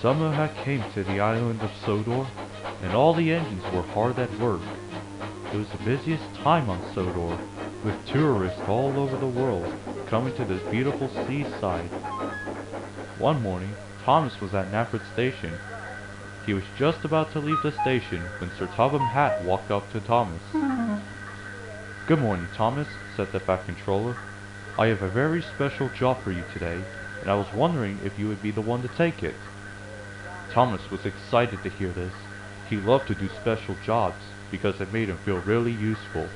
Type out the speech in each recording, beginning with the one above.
Summer had came to the island of Sodor, and all the engines were hard at work. It was the busiest time on Sodor, with tourists all over the world coming to this beautiful seaside. One morning, Thomas was at Nafford Station. He was just about to leave the station when Sir Topham Hatt walked up to Thomas. "Good morning, Thomas," said the Fat Controller. "I have a very special job for you today, and I was wondering if you would be the one to take it." Thomas was excited to hear this. He loved to do special jobs because it made him feel really useful.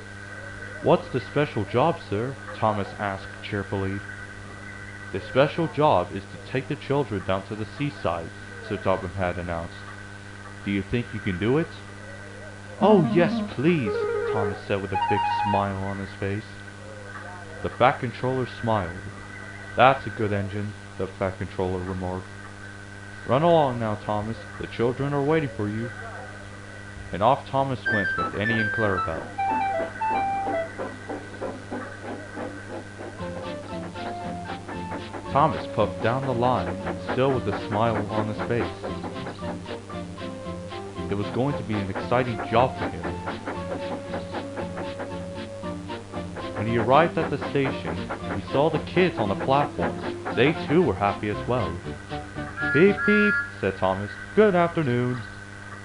"What's the special job, sir?" Thomas asked cheerfully. "The special job is to take the children down to the seaside," Sir Topham had announced. "Do you think you can do it?" "Oh yes, please," Thomas said with a big smile on his face. The Fat Controller smiled. "That's a good engine," the Fat Controller remarked. "Run along now, Thomas. The children are waiting for you." And off Thomas went with Annie and Clarabelle. Thomas puffed down the line, still with a smile on his face. It was going to be an exciting job for him. When he arrived at the station, he saw the kids on the platform. They too were happy as well. "Beep beep," said Thomas. "Good afternoon."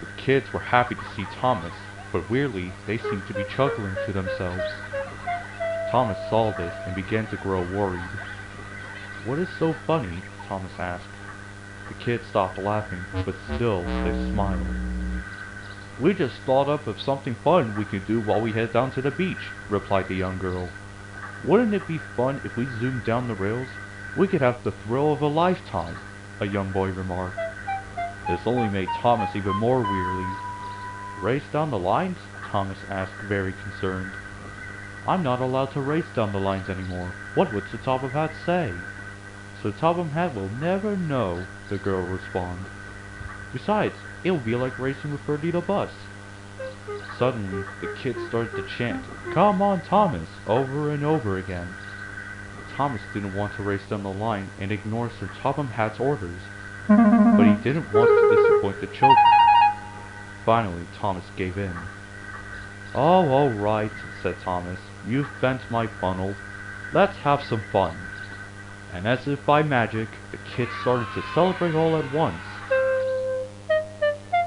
The kids were happy to see Thomas, but weirdly they seemed to be chuckling to themselves. Thomas saw this and began to grow worried. "What is so funny?" Thomas asked. The kids stopped laughing, but still they smiled. "We just thought up of something fun we could do while we head down to the beach," replied the young girl. "Wouldn't it be fun if we zoomed down the rails? We could have the thrill of a lifetime," a young boy remarked. This only made Thomas even more weary. "Race down the lines?" Thomas asked, very concerned. "I'm not allowed to race down the lines anymore. What would Sir Topham Hatt say?" "Sir Topham Hatt will never know," the girl responded. "Besides, it will be like racing with Bertie the Bus." Suddenly, the kids started to chant, "Come on, Thomas," over and over again. Thomas didn't want to race down the line and ignore Sir Topham Hatt's orders, but he didn't want to disappoint the children. Finally, Thomas gave in. "Oh, all right," said Thomas. "You've bent my funnel. Let's have some fun." And as if by magic, the kids started to celebrate all at once.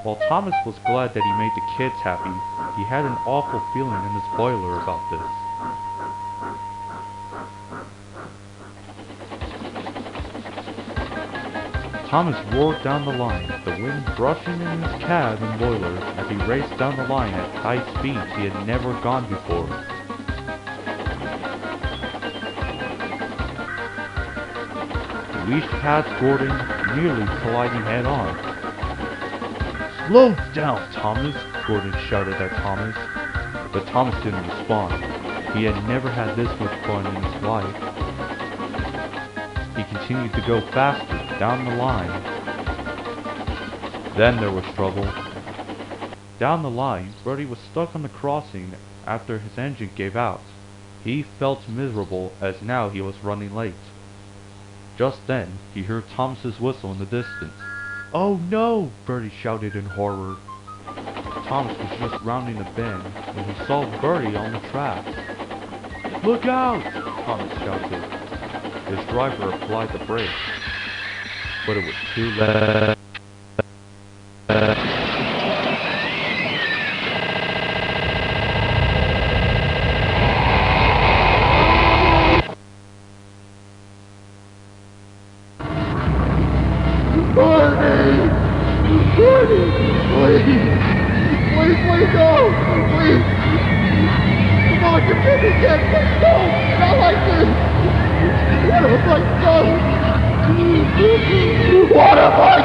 While Thomas was glad that he made the kids happy, he had an awful feeling in his boiler about this. Thomas roared down the line, the wind brushing in his cab and boiler as he raced down the line at high speeds he had never gone before. He reached past Gordon, nearly colliding head-on. "Slow down, Thomas!" Gordon shouted at Thomas. But Thomas didn't respond. He had never had this much fun in his life. He continued to go faster down the line. Then there was trouble. Down the line, Bertie was stuck on the crossing after his engine gave out. He felt miserable as now he was running late. Just then, he heard Thomas's whistle in the distance. "Oh no!" Bertie shouted in horror. Thomas was just rounding a bend when he saw Bertie on the track. "Look out!" Thomas shouted. His driver applied the brakes, but it was too late. Bertie! Please! Please, no! Please! Come on, you did it again! Please, no! Not like this! What have I done? What have I